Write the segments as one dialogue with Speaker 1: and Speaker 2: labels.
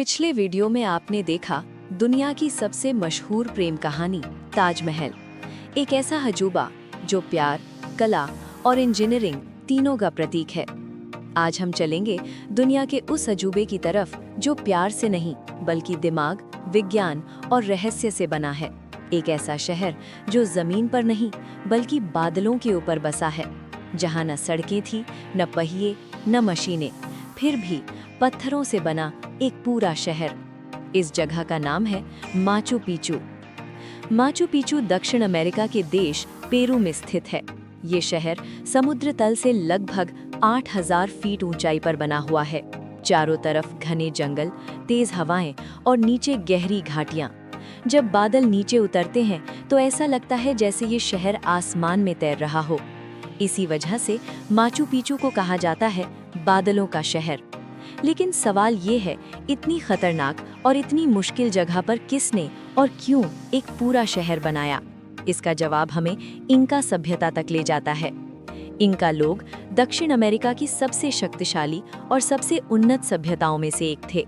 Speaker 1: पिछले वीडियो में आपने देखा दुनिया की सबसे मशहूर प्रेम कहानी ताजमहल, एक ऐसा अजूबा जो प्यार, कला और इंजीनियरिंग तीनों का प्रतीक है। आज हम चलेंगे दुनिया के उस अजूबे की तरफ जो प्यार से नहीं बल्कि दिमाग, विज्ञान और रहस्य से बना है। एक ऐसा शहर जो जमीन पर नहीं बल्कि बादलों के ऊपर बसा है, जहां न सड़कें थी, न पहिए, न मशीनें, फिर भी पत्थरों से बना एक पूरा शहर। इस जगह का नाम है माचू पिचू। माचू पिचू दक्षिण अमेरिका के देश पेरू में स्थित है। ये शहर समुद्र तल से लगभग 8000 फीट ऊंचाई पर बना हुआ है। चारों तरफ घने जंगल, तेज हवाएं और नीचे गहरी घाटियां। जब बादल नीचे उतरते हैं तो ऐसा लगता है जैसे ये शहर आसमान में तैर रहा हो। इसी वजह से माचू पिचू को कहा जाता है बादलों का शहर। लेकिन सवाल ये है, इतनी खतरनाक और इतनी मुश्किल जगह पर किसने और क्यों एक पूरा शहर बनाया? इसका जवाब हमें इंका सभ्यता तक ले जाता है। इंका लोग दक्षिण अमेरिका की सबसे शक्तिशाली और सबसे उन्नत सभ्यताओं में से एक थे।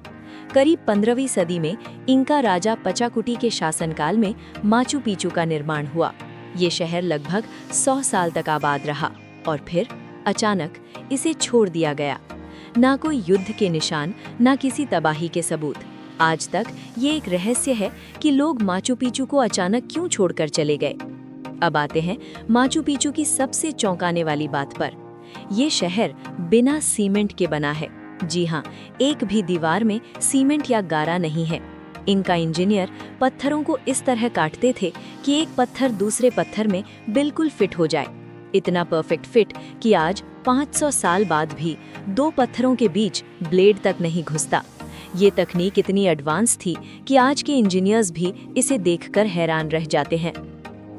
Speaker 1: करीब 15वीं सदी में इंका राजा पचाकुटी के शासनकाल में माचू पिचू का निर्माण हुआ। ये शहर लगभग 100 साल तक आबाद रहा और फिर अचानक इसे छोड़ दिया गया। ना कोई युद्ध के निशान, ना किसी तबाही के सबूत। आज तक ये एक रहस्य है कि लोग माचू पिचू को अचानक क्यों छोड़कर चले गए। अब आते हैं माचू पिचू की सबसे चौंकाने वाली बात पर। ये शहर बिना सीमेंट के बना है। जी हाँ, एक भी दीवार में सीमेंट या गारा नहीं है। इनका इंजीनियर पत्थरों को इस तरह काटते थे कि एक पत्थर दूसरे पत्थर में बिल्कुल फिट हो जाए। इतना परफेक्ट फिट कि आज 500 साल बाद भी दो पत्थरों के बीच ब्लेड तक नहीं घुसता। ये तकनीक इतनी एडवांस थी कि आज के इंजीनियर्स भी इसे देखकर हैरान रह जाते हैं।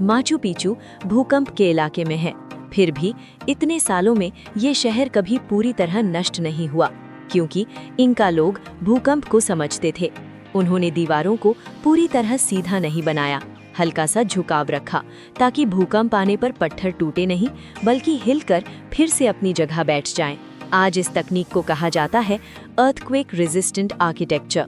Speaker 1: माचू पिचू भूकंप के इलाके में है, फिर भी इतने सालों में ये शहर कभी पूरी तरह नष्ट नहीं हुआ, क्योंकि इंका लोग भूकंप को समझते थे। उन्होंने दीवारों को पूरी तरह सीधा नहीं बनाया, हल्का सा झुकाव रखा ताकि भूकंप आने पर पत्थर टूटे नहीं बल्कि हिलकर फिर से अपनी जगह बैठ जाएं। आज इस तकनीक को कहा जाता है अर्थक्वेक रेजिस्टेंट आर्किटेक्चर।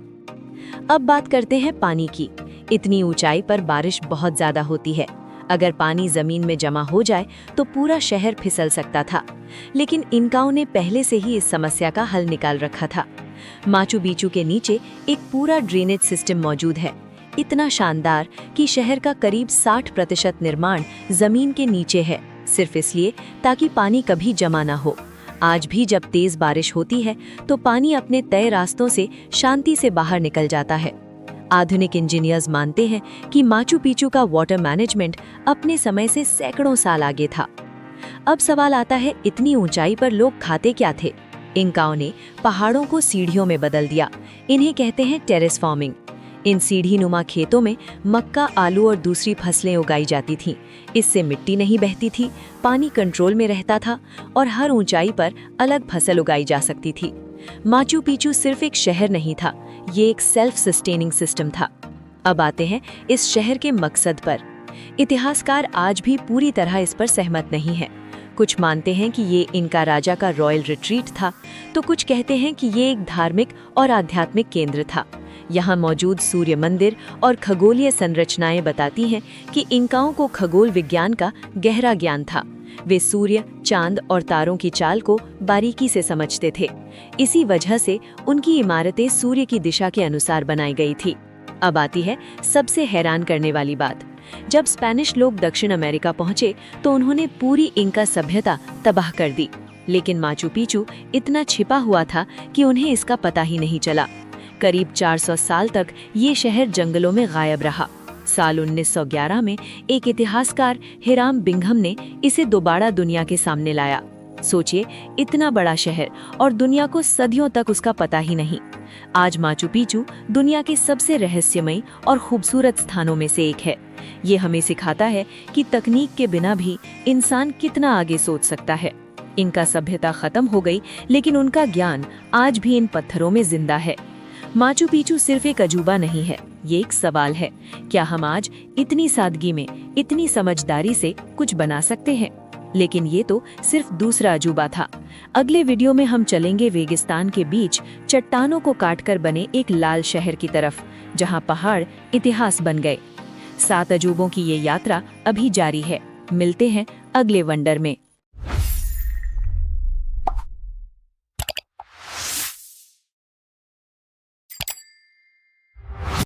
Speaker 1: अब बात करते हैं पानी की। इतनी ऊंचाई पर बारिश बहुत ज्यादा होती है। अगर पानी जमीन में जमा हो जाए तो पूरा शहर फिसल सकता था, लेकिन इंकाओं ने पहले से ही इस समस्या का हल निकाल रखा था। माचू पिचू के नीचे एक पूरा ड्रेनेज सिस्टम मौजूद है, इतना शानदार कि शहर का करीब 60% निर्माण जमीन के नीचे है, सिर्फ इसलिए ताकि पानी कभी जमा न हो। आज भी जब तेज बारिश होती है तो पानी अपने तय रास्तों से शांति से बाहर निकल जाता है। आधुनिक इंजीनियर्स मानते हैं कि माचू पिचू का वाटर मैनेजमेंट अपने समय से सैकड़ों साल आगे था। अब सवाल आता है, इतनी ऊंचाई पर लोग खाते क्या थे? इंकाओं ने पहाड़ों को सीढ़ियों में बदल दिया। इन्हें कहते हैं टेरेस फार्मिंग। इन सीढ़ी नुमा खेतों में मक्का, आलू और दूसरी फसलें उगाई जाती थीं। इससे मिट्टी नहीं बहती थी, पानी कंट्रोल में रहता था और हर ऊंचाई पर अलग फसल उगाई जा सकती थी। माचू पिचू सिर्फ एक शहर नहीं था, ये एक सेल्फ सस्टेनिंग सिस्टम था। अब आते हैं इस शहर के मकसद पर। इतिहासकार आज भी पूरी तरह इस पर सहमत नहीं है। कुछ मानते हैं कि ये इनका राजा का रॉयल रिट्रीट था, तो कुछ कहते हैं कि ये एक धार्मिक और आध्यात्मिक केंद्र था। यहाँ मौजूद सूर्य मंदिर और खगोलीय संरचनाएं बताती हैं कि इंकाओं को खगोल विज्ञान का गहरा ज्ञान था। वे सूर्य, चांद और तारों की चाल को बारीकी से समझते थे। इसी वजह से उनकी इमारतें सूर्य की दिशा के अनुसार बनाई गई थी। अब आती है सबसे हैरान करने वाली बात। जब स्पेनिश लोग दक्षिण अमेरिका पहुंचे तो उन्होंने पूरी इंका सभ्यता तबाह कर दी, लेकिन माचू पिचू इतना छिपा हुआ था कि उन्हें इसका पता ही नहीं चला। करीब 400 साल तक ये शहर जंगलों में गायब रहा। साल 1911 में एक इतिहासकार हिराम बिंघम ने इसे दोबारा दुनिया के सामने लाया। सोचिए, इतना बड़ा शहर और दुनिया को सदियों तक उसका पता ही नहीं। आज माचू पिचू दुनिया के सबसे रहस्यमयी और खूबसूरत स्थानों में से एक है। ये हमें सिखाता है कि तकनीक के बिना भी इंसान कितना आगे सोच सकता है। इनका सभ्यता खत्म हो गई, लेकिन उनका ज्ञान आज भी इन पत्थरों में जिंदा है। माचू पिचू सिर्फ एक अजूबा नहीं है, ये एक सवाल है। क्या हम आज इतनी सादगी में, इतनी समझदारी से कुछ बना सकते हैं? लेकिन ये तो सिर्फ दूसरा अजूबा था। अगले वीडियो में हम चलेंगे रेगिस्तान के बीच चट्टानों को काटकर बने एक लाल शहर की तरफ, जहां पहाड़ इतिहास बन गए। 7 अजूबों की ये यात्रा अभी जारी है। मिलते हैं अगले वंडर में।